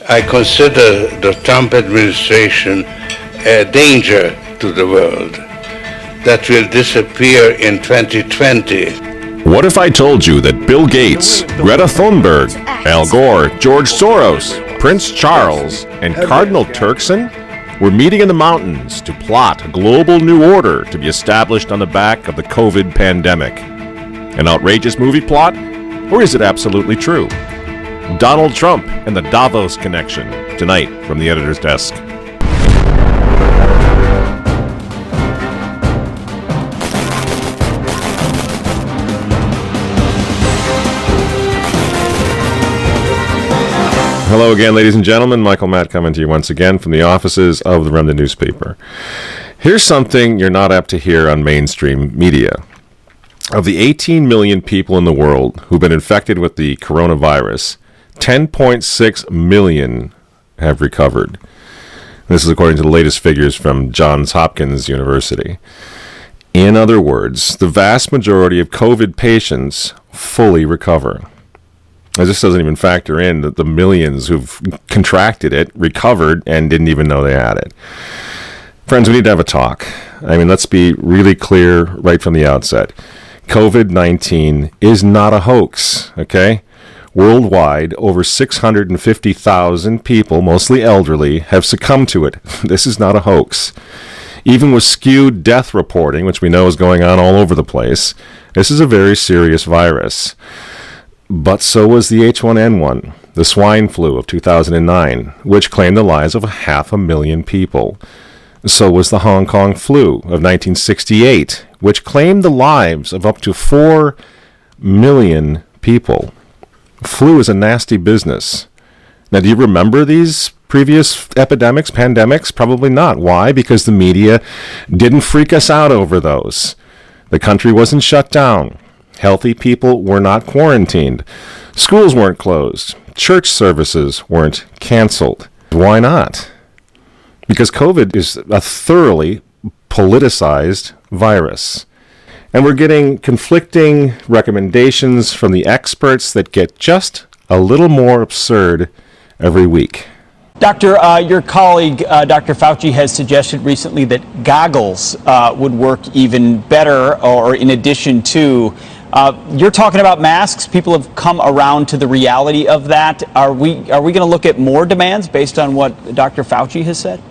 I consider the Trump administration a danger to the world that will disappear in 2020. What if I told you that Bill Gates, Greta Thunberg, Al Gore, George Soros, Prince Charles, and Cardinal Turkson were meeting in the mountains to plot a global new order to be established on the back of the COVID pandemic? An outrageous movie plot? Or is it absolutely true? Donald Trump and the Davos connection, tonight from the editor's desk. Hello again, ladies and gentlemen. Michael Matt coming to you once again from the offices of the Remnant newspaper. Here's something you're not apt to hear on mainstream media. Of the 18 million people in the world who've been infected with the coronavirus, 10.6 million have recovered. This is according to the latest figures from Johns Hopkins University. In other words, the vast majority of COVID patients fully recover. Now, this doesn't even factor in the millions who've contracted it, recovered, and didn't even know they had it. Friends, we need to have a talk. I mean, let's be really clear right from the outset. COVID-19 is not a hoax, okay? Worldwide, over 650,000 people, mostly elderly, have succumbed to it. This is not a hoax. Even with skewed death reporting, which we know is going on all over the place, this is a very serious virus. But so was the H1N1, the swine flu of 2009, which claimed the lives of 500,000 people. So was the Hong Kong flu of 1968, which claimed the lives of up to 4 million people. Flu is a nasty business. Now, do you remember these previous epidemics, pandemics? Probably not. Why? Because the media didn't freak us out over those. The country wasn't shut down. Healthy people were not quarantined. Schools weren't closed. Church services weren't canceled. Why not? Because COVID is a thoroughly politicized virus. And we're getting conflicting recommendations from the experts that get just a little more absurd every week. Doctor, your colleague, Dr. Fauci, has suggested recently that goggles would work even better, or in addition to. You're talking about masks. People have come around to the reality of that. Are we going to look at more demands based on what Dr. Fauci has said?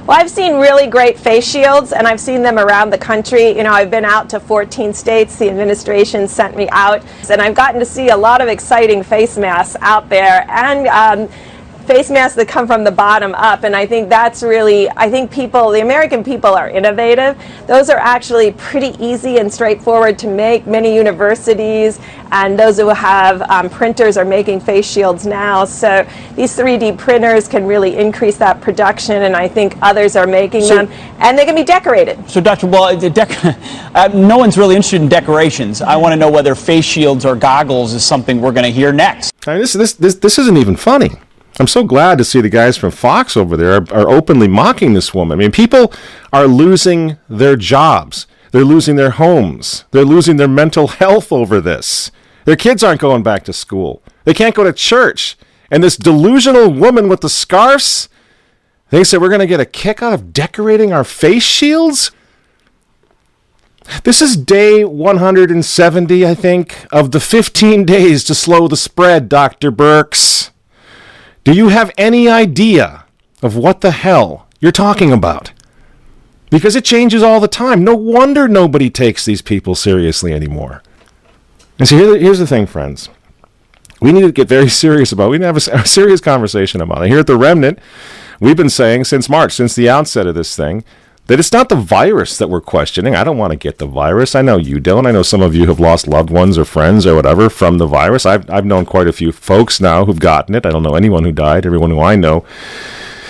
Well, I've seen really great face shields, and I've seen them around the country. You know, I've been out to 14 states. The administration sent me out, and I've gotten to see a lot of exciting face masks out there, and face masks that come from the bottom up. And I think that's really, the American people are innovative. Those are actually pretty easy and straightforward to make. Many universities and those who have printers are making face shields now. So these 3D printers can really increase that production, and I think others are making them, and they can be decorated. So, Doctor, well, no one's really interested in decorations. I want to know whether face shields or goggles is something we're going to hear next. I mean, this isn't even funny. I'm so glad to see the guys from Fox over there are openly mocking this woman. I mean, people are losing their jobs. They're losing their homes. They're losing their mental health over this. Their kids aren't going back to school. They can't go to church. And this delusional woman with the scarves thinks that we're going to get a kick out of decorating our face shields? This is day 170, I think, of the 15 days to slow the spread, Dr. Birx. Do you have any idea of what the hell you're talking about? Because it changes all the time. No wonder nobody takes these people seriously anymore. And so here's the thing, friends. We need to get very serious about it. We need to have a serious conversation about it. Here at The Remnant, we've been saying since March, since the outset of this thing, that it's not the virus that we're questioning. I don't want to get the virus. I know you don't. I know some of you have lost loved ones or friends or whatever from the virus. I've known quite a few folks now who've gotten it. I don't know anyone who died. Everyone who I know,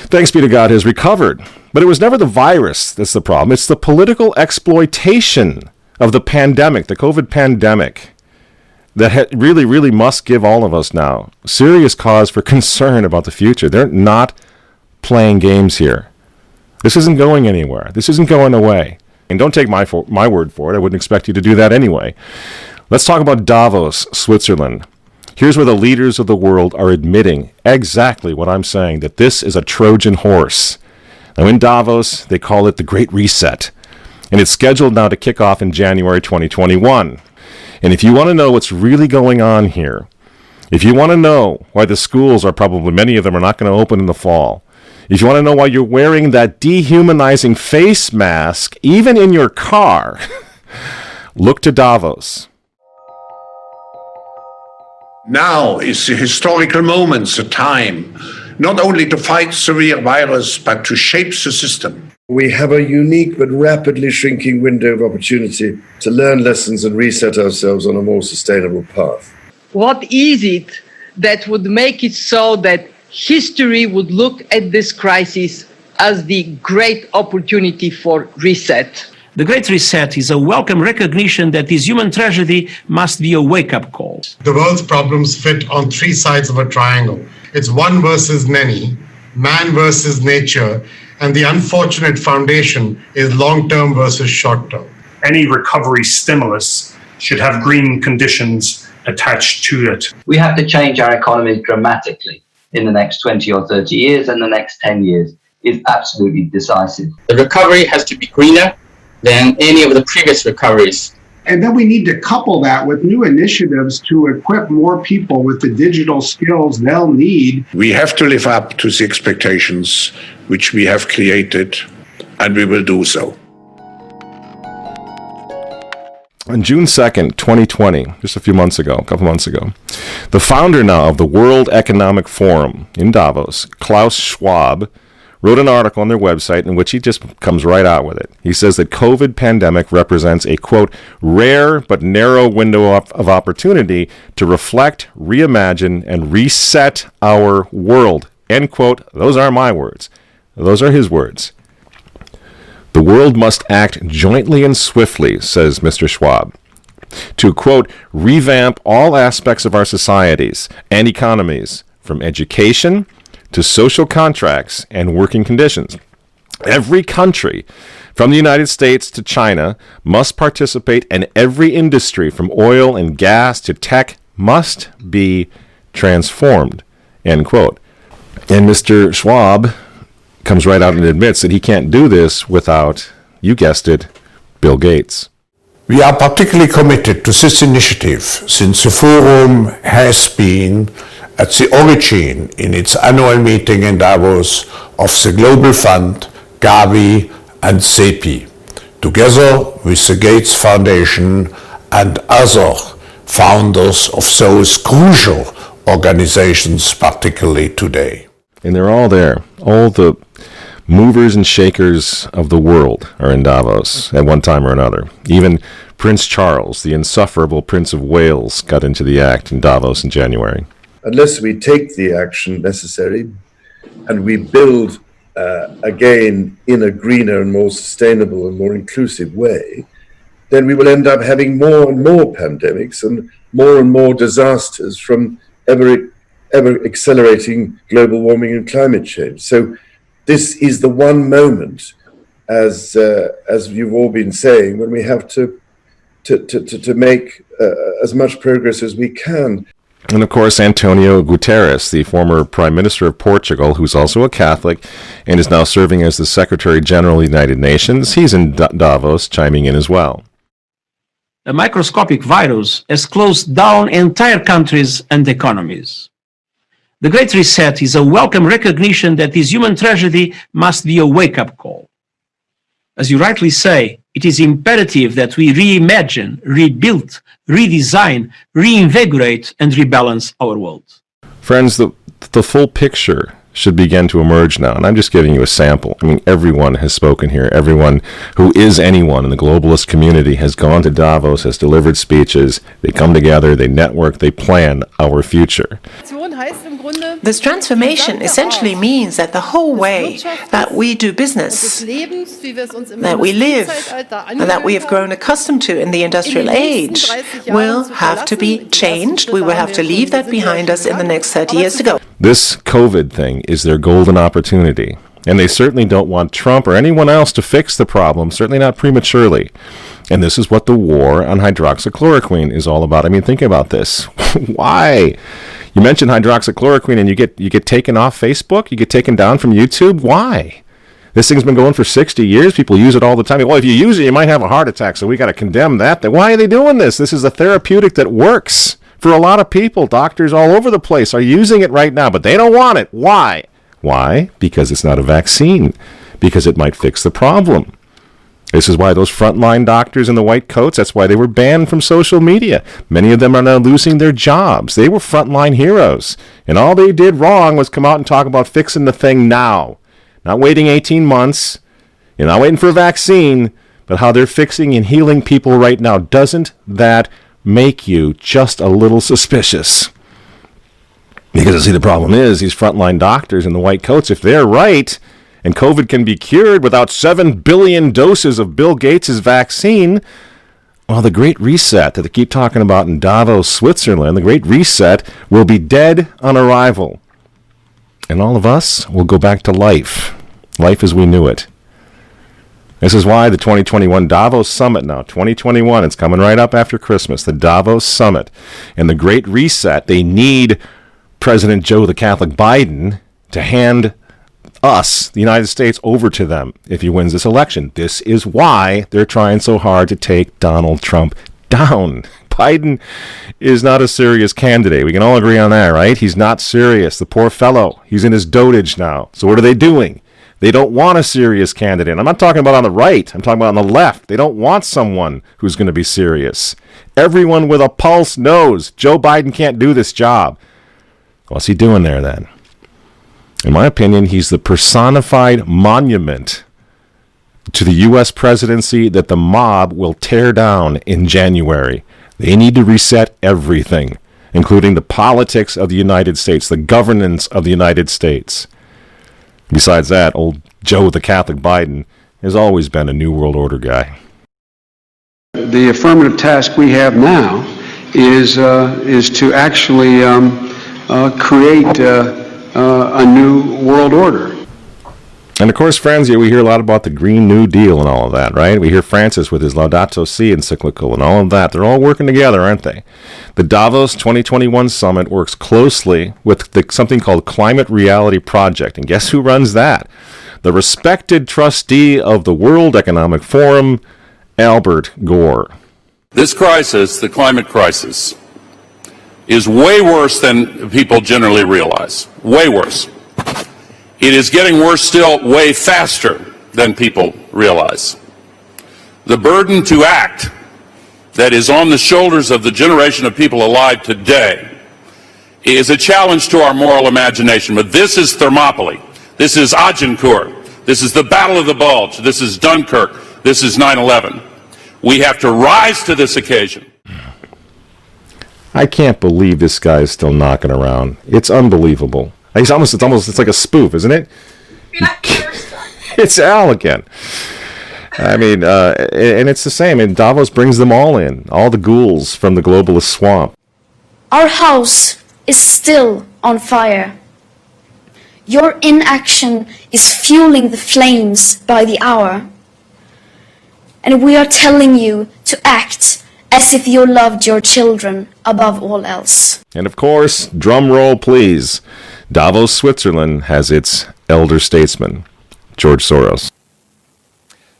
thanks be to God, has recovered. But it was never the virus that's the problem. It's the political exploitation of the pandemic, the COVID pandemic, that really, really must give all of us now serious cause for concern about the future. They're not playing games here. This isn't going anywhere. This isn't going away. And don't take my word for it. I wouldn't expect you to do that anyway. Let's talk about Davos, Switzerland. Here's where the leaders of the world are admitting exactly what I'm saying, that this is a Trojan horse. Now, in Davos, they call it the Great Reset, and it's scheduled now to kick off in January 2021. And if you want to know what's really going on here, if you want to know why the schools are probably, many of them are not going to open in the fall, if you want to know why you're wearing that dehumanizing face mask, even in your car, look to Davos. Now is the historical moment, the time, not only to fight severe virus, but to shape the system. We have a unique but rapidly shrinking window of opportunity to learn lessons and reset ourselves on a more sustainable path. What is it that would make it so that history would look at this crisis as the great opportunity for reset? The Great Reset is a welcome recognition that this human tragedy must be a wake-up call. The world's problems fit on three sides of a triangle. It's one versus many, man versus nature, and the unfortunate foundation is long-term versus short-term. Any recovery stimulus should have green conditions attached to it. We have to change our economy dramatically in the next 20 or 30 years, and the next 10 years is absolutely decisive. The recovery has to be greener than any of the previous recoveries. And then we need to couple that with new initiatives to equip more people with the digital skills they'll need. We have to live up to the expectations which we have created, and we will do so. On June 2nd, 2020, just a couple months ago, the founder now of the World Economic Forum in Davos, Klaus Schwab, wrote an article on their website in which he just comes right out with it. He says that COVID pandemic represents a, quote, rare but narrow window of opportunity to reflect, reimagine, and reset our world, end quote. Those aren't my words. Those are his words. The world must act jointly and swiftly, says Mr. Schwab, to, quote, revamp all aspects of our societies and economies, from education to social contracts and working conditions. Every country, from the United States to China, must participate, and every industry, from oil and gas to tech, must be transformed, end quote. And Mr. Schwab comes right out and admits that he can't do this without, you guessed it, Bill Gates. We are particularly committed to this initiative since the forum has been at the origin in its annual meeting in Davos of the Global Fund, Gavi and CEPI, together with the Gates Foundation and other founders of those crucial organizations, particularly today. And they're all there. All the movers and shakers of the world are in Davos at one time or another. Even Prince Charles, the insufferable Prince of Wales, got into the act in Davos in January. Unless we take the action necessary and we build again in a greener and more sustainable and more inclusive way, then we will end up having more and more pandemics and more disasters from ever accelerating global warming and climate change. So this is the one moment, as you've all been saying, when we have to make as much progress as we can. And of course, Antonio Guterres, the former Prime Minister of Portugal, who's also a Catholic and is now serving as the Secretary General of the United Nations, he's in Davos chiming in as well. A microscopic virus has closed down entire countries and economies. The Great Reset is a welcome recognition that this human tragedy must be a wake-up call. As you rightly say, it is imperative that we reimagine, rebuild, redesign, reinvigorate, and rebalance our world. Friends, the full picture should begin to emerge now, and I'm just giving you a sample. I mean, everyone has spoken here. Everyone who is anyone in the globalist community has gone to Davos, has delivered speeches. They come together, they network, they plan our future. This transformation essentially means that the whole way that we do business, that we live, and that we have grown accustomed to in the industrial age will have to be changed. We will have to leave that behind us in the next 30 years to go. This COVID thing is their golden opportunity. And they certainly don't want Trump or anyone else to fix the problem, certainly not prematurely. And this is what the war on hydroxychloroquine is all about. I mean, think about this. Why? You mention hydroxychloroquine and you get taken off Facebook? You get taken down from YouTube? Why? This thing's been going for 60 years. People use it all the time. Well, if you use it, you might have a heart attack, so we got to condemn that. Why are they doing this? This is a therapeutic that works for a lot of people. Doctors all over the place are using it right now, but they don't want it. Why? Why? Because it's not a vaccine. Because it might fix the problem. This is why those frontline doctors in the white coats, that's why they were banned from social media. Many of them are now losing their jobs. They were frontline heroes. And all they did wrong was come out and talk about fixing the thing now. Not waiting 18 months. You're not waiting for a vaccine. But how they're fixing and healing people right now. Doesn't that make you just a little suspicious? Because, see, the problem is these frontline doctors in the white coats, if they're right, and COVID can be cured without 7 billion doses of Bill Gates' vaccine, well, the Great Reset that they keep talking about in Davos, Switzerland, the Great Reset will be dead on arrival. And all of us will go back to life as we knew it. This is why the 2021 Davos Summit now, 2021, it's coming right up after Christmas, the Davos Summit. And the Great Reset, they need President Joe the Catholic Biden to hand us, the United States, over to them if he wins this election. This is why they're trying so hard to take Donald Trump down. Biden is not a serious candidate. We can all agree on that, right? He's not serious. The poor fellow. He's in his dotage now. So what are they doing? They don't want a serious candidate. I'm not talking about on the right. I'm talking about on the left. They don't want someone who's going to be serious. Everyone with a pulse knows Joe Biden can't do this job. What's he doing there then? In my opinion, he's the personified monument to the U.S. presidency that the mob will tear down in January. They need to reset everything, including the politics of the United States, the governance of the United States. Besides that, old Joe the Catholic Biden has always been a New World Order guy. The affirmative task we have now is to actually create a new world order. And of course, friends, we hear a lot about the Green New Deal and all of that, right? We hear Francis with his Laudato Si encyclical and all of that. They're all working together, aren't they? The Davos 2021 Summit works closely with something called Climate Reality Project. And guess who runs that? The respected trustee of the World Economic Forum, Albert Gore. This crisis, the climate crisis, is way worse than people generally realize. Way worse. It is getting worse still way faster than people realize. The burden to act that is on the shoulders of the generation of people alive today is a challenge to our moral imagination. But this is Thermopylae. This is Agincourt. This is the Battle of the Bulge. This is Dunkirk. This is 9/11. We have to rise to this occasion. I can't believe this guy is still knocking around. It's unbelievable. It's like a spoof, isn't it? It's Al again. I mean, and it's the same. And Davos brings them all in, all the ghouls from the globalist swamp. Our house is still on fire. Your inaction is fueling the flames by the hour. And we are telling you to act as if you loved your children above all else. And of course, drum roll please, Davos, Switzerland has its elder statesman, George Soros.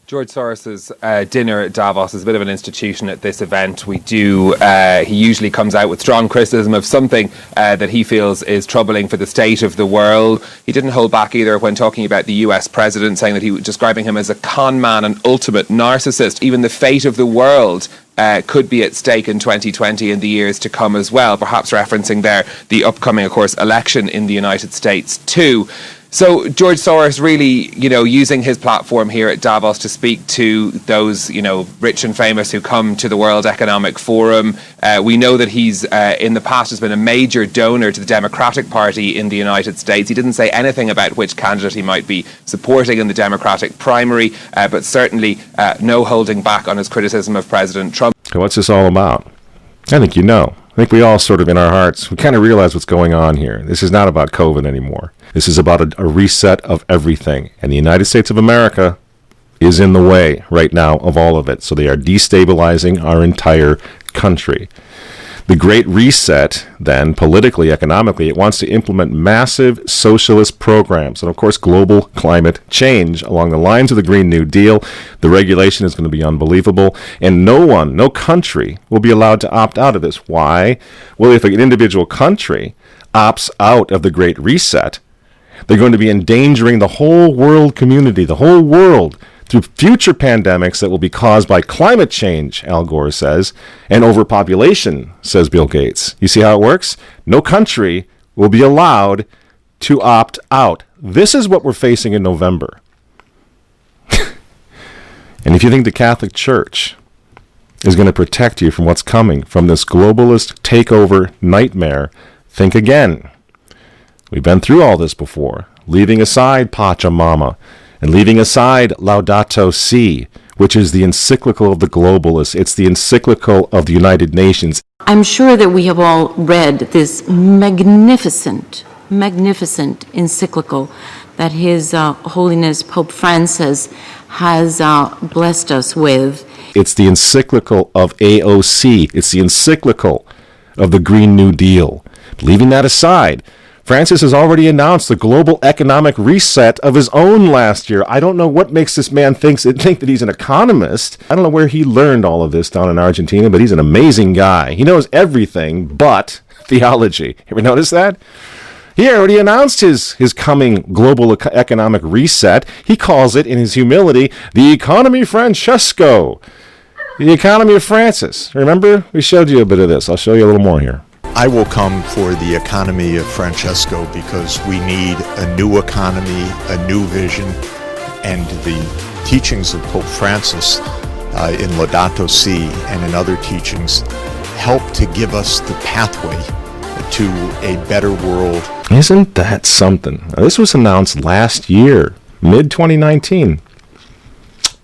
George Soros's dinner at Davos is a bit of an institution at this event. He usually comes out with strong criticism of something that he feels is troubling for the state of the world. He didn't hold back either when talking about the US president, saying that he was describing him as a con man, an ultimate narcissist. Even the fate of the world could be at stake in 2020 and the years to come as well, perhaps referencing there the upcoming, of course, election in the United States too. So George Soros really, using his platform here at Davos to speak to those, rich and famous who come to the World Economic Forum. We know that he's, in the past, has been a major donor to the Democratic Party in the United States. He didn't say anything about which candidate he might be supporting in the Democratic primary, but certainly no holding back on his criticism of President Trump. So what's this all about? I think you know. I think we all sort of in our hearts, we kind of realize what's going on here. This is not about COVID anymore. This is about a reset of everything. And the United States of America is in the way right now of all of it. So they are destabilizing our entire country. The Great Reset, then, politically, economically, it wants to implement massive socialist programs and, of course, global climate change along the lines of the Green New Deal. The regulation is going to be unbelievable, and no country will be allowed to opt out of this. Why? Well, if an individual country opts out of the Great Reset, they're going to be endangering the whole world community, the whole world, through future pandemics that will be caused by climate change, Al Gore says, and overpopulation, says Bill Gates. You see how it works? No country will be allowed to opt out. This is what we're facing in November. And if you think the Catholic Church is going to protect you from what's coming from this globalist takeover nightmare, think again. We've been through all this before, leaving aside Pachamama, and leaving aside Laudato Si, which is the encyclical of the globalists. It's the encyclical of the United Nations. I'm sure that we have all read this magnificent encyclical that His Holiness Pope Francis has blessed us with. It's the encyclical of AOC. It's the encyclical of the Green New Deal. Leaving that aside, Francis has already announced the global economic reset of his own last year. I don't know what makes this man think that he's an economist. I don't know where he learned all of this down in Argentina, but he's an amazing guy. He knows everything but theology. Ever notice that? He already announced his coming global economic reset. He calls it, in his humility, the economy Francesco. The economy of Francis. Remember? We showed you a bit of this. I'll show you a little more here. I will come for the economy of Francesco because we need a new economy, a new vision, and the teachings of Pope Francis in Laudato Si and in other teachings help to give us the pathway to a better world. Isn't that something? Now, this was announced last year, mid-2019.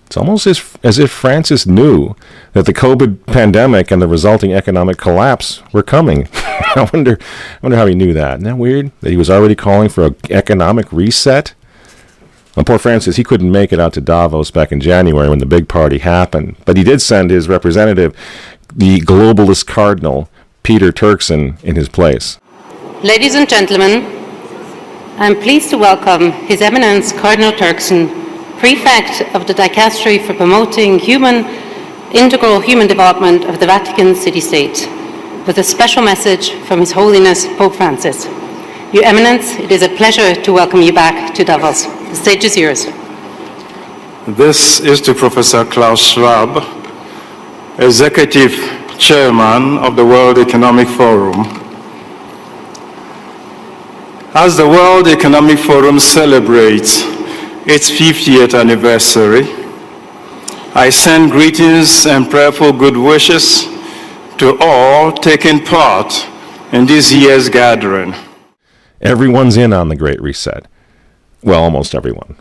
It's almost as if Francis knew that the COVID pandemic and the resulting economic collapse were coming. I wonder how he knew that. Isn't that weird? That he was already calling for an economic reset? Well, poor Francis, he couldn't make it out to Davos back in January when the big party happened. But he did send his representative, the globalist cardinal, Peter Turkson, in his place. Ladies and gentlemen, I'm pleased to welcome His Eminence Cardinal Turkson, Prefect of the Dicastery for Promoting Integral Human Development of the Vatican City-State, with a special message from His Holiness Pope Francis. Your Eminence, it is a pleasure to welcome you back to Davos. The stage is yours. This is to Professor Klaus Schwab, Executive Chairman of the World Economic Forum. As the World Economic Forum celebrates its 50th anniversary, I send greetings and prayerful good wishes to all taking part in this year's gathering. Everyone's in on the Great Reset. Well, almost everyone.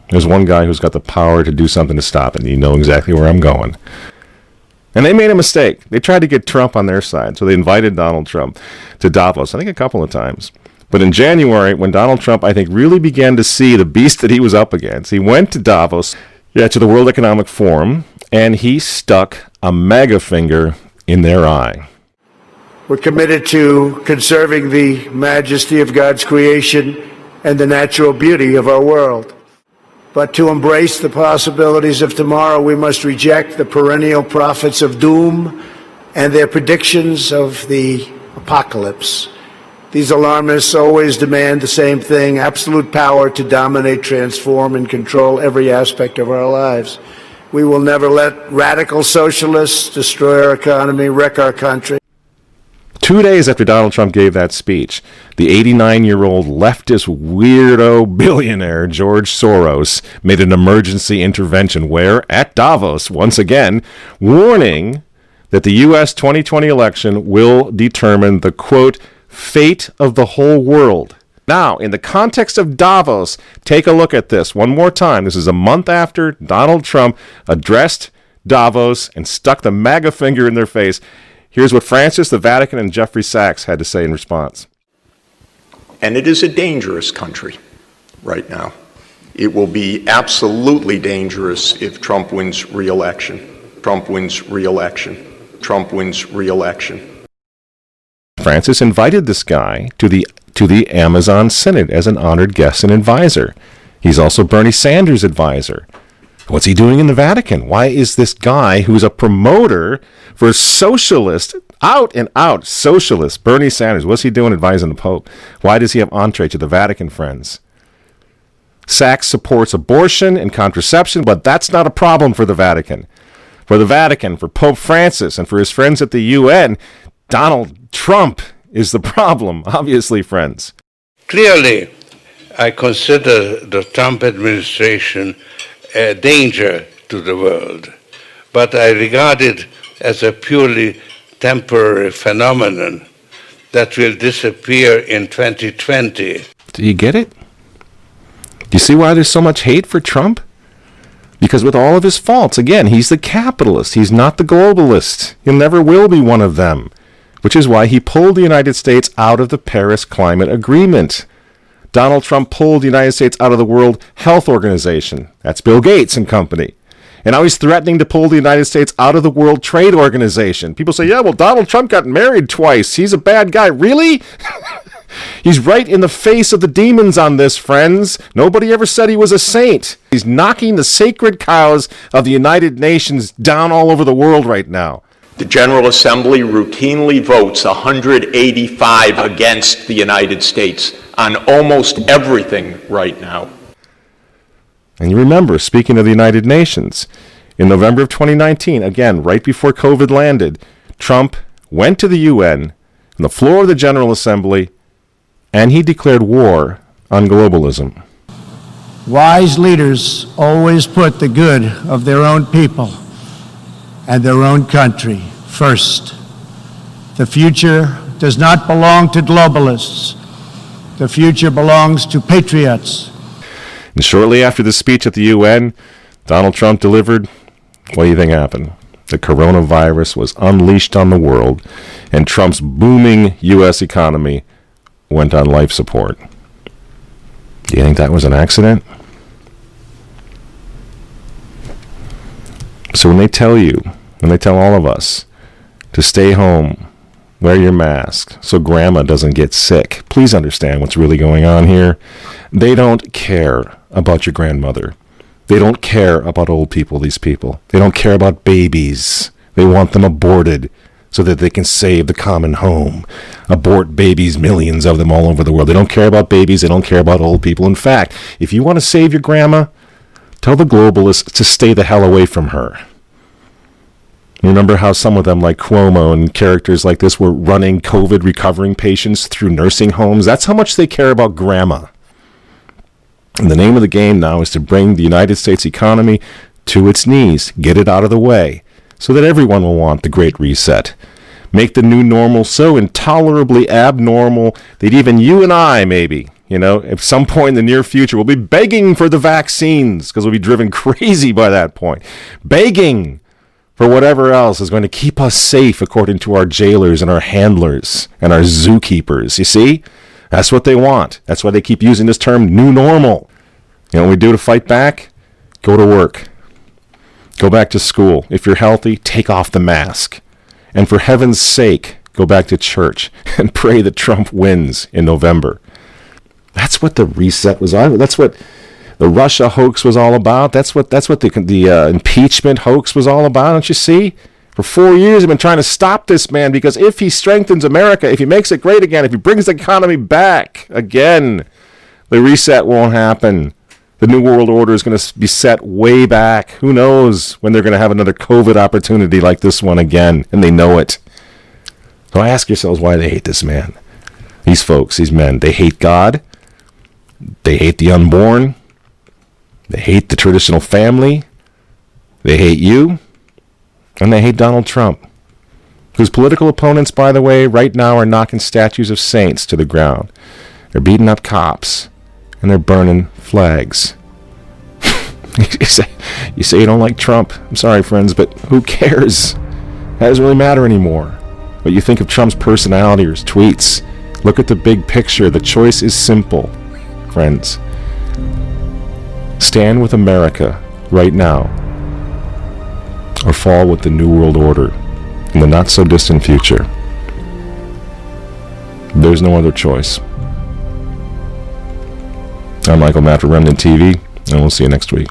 There's one guy who's got the power to do something to stop it, and you know exactly where I'm going. And they made a mistake. They tried to get Trump on their side, so they invited Donald Trump to Davos, I think a couple of times. But in January, when Donald Trump, I think, really began to see the beast that he was up against, he went to Davos, to the World Economic Forum, and he stuck a mega finger in their eye. We're committed to conserving the majesty of God's creation and the natural beauty of our world. But to embrace the possibilities of tomorrow, we must reject the perennial prophets of doom and their predictions of the apocalypse. These alarmists always demand the same thing: absolute power to dominate, transform, and control every aspect of our lives. We will never let radical socialists destroy our economy, wreck our country. 2 days after Donald Trump gave that speech, the 89-year-old leftist weirdo billionaire George Soros made an emergency intervention where, at Davos, once again, warning that the U.S. 2020 election will determine the, quote, fate of the whole world. Now, in the context of Davos, take a look at this one more time. This is a month after Donald Trump addressed Davos and stuck the MAGA finger in their face. Here's what Francis, the Vatican, and Jeffrey Sachs had to say in response. And it is a dangerous country right now. It will be absolutely dangerous if Trump wins re-election. Trump wins re-election. Trump wins re-election. Francis invited this guy to the Amazon Synod as an honored guest and advisor. He's also Bernie Sanders' advisor. What's he doing in the Vatican? Why is this guy who's a promoter for socialist, out and out socialist, Bernie Sanders, what's he doing advising the Pope? Why does he have entree to the Vatican, friends? Sachs supports abortion and contraception, but that's not a problem for the Vatican. For the Vatican, for Pope Francis, and for his friends at the UN, Donald Trump is the problem, obviously, friends. Clearly, I consider the Trump administration a danger to the world, but I regard it as a purely temporary phenomenon that will disappear in 2020. Do you get it? Do you see why there's so much hate for Trump? Because with all of his faults, again, he's the capitalist. He's not the globalist. He never will be one of them, which is why he pulled the United States out of the Paris Climate Agreement. Donald Trump pulled the United States out of the World Health Organization. That's Bill Gates and company. And now he's threatening to pull the United States out of the World Trade Organization. People say, yeah, well, Donald Trump got married twice. He's a bad guy. Really? He's right in the face of the demons on this, friends. Nobody ever said he was a saint. He's knocking the sacred cows of the United Nations down all over the world right now. The General Assembly routinely votes 185 against the United States on almost everything right now. And you remember, speaking of the United Nations, in November of 2019, again, right before COVID landed, Trump went to the UN on the floor of the General Assembly, and he declared war on globalism. Wise leaders always put the good of their own people and their own country first. The future does not belong to globalists. The future belongs to patriots. And shortly after the speech at the UN, Donald Trump delivered, what do you think happened? The coronavirus was unleashed on the world, and Trump's booming U.S. economy went on life support. Do you think that was an accident? So when they tell all of us to stay home, wear your mask so grandma doesn't get sick, please understand what's really going on here. They don't care about your grandmother. They don't care about old people, these people. They don't care about babies. They want them aborted so that they can save the common home. Abort babies, millions of them all over the world. They don't care about babies. They don't care about old people. In fact, if you want to save your grandma, tell the globalists to stay the hell away from her. Remember how some of them, like Cuomo and characters like this, were running COVID recovering patients through nursing homes? That's how much they care about grandma. And the name of the game now is to bring the United States economy to its knees, get it out of the way, so that everyone will want the Great Reset. Make the new normal so intolerably abnormal that even you and I, maybe, at some point in the near future, will be begging for the vaccines because we'll be driven crazy by that point. Begging for whatever else is going to keep us safe according to our jailers and our handlers and our zookeepers. You see? That's what they want. That's why they keep using this term, new normal. You know what we do to fight back? Go to work. Go back to school. If you're healthy, take off the mask. And for heaven's sake, go back to church and pray that Trump wins in November. That's what the reset was on. That's what the Russia hoax was all about. That's what the impeachment hoax was all about. Don't you see? For 4 years, they've been trying to stop this man because if he strengthens America, if he makes it great again, if he brings the economy back again, the reset won't happen. The New World Order is going to be set way back. Who knows when they're going to have another COVID opportunity like this one again, and they know it. So ask yourselves why they hate this man. These folks, these men, they hate God. They hate the unborn. They hate the traditional family. They hate you. And they hate Donald Trump, whose political opponents, by the way, right now are knocking statues of saints to the ground. They're beating up cops, and they're burning flags. You say you don't like Trump. I'm sorry, friends, but who cares? That doesn't really matter anymore. what you think of Trump's personality or his tweets. Look at the big picture. The choice is simple, friends. Stand with America right now, or fall with the New World Order in the not-so-distant future. There's no other choice. I'm Michael Matt for Remnant TV, and we'll see you next week.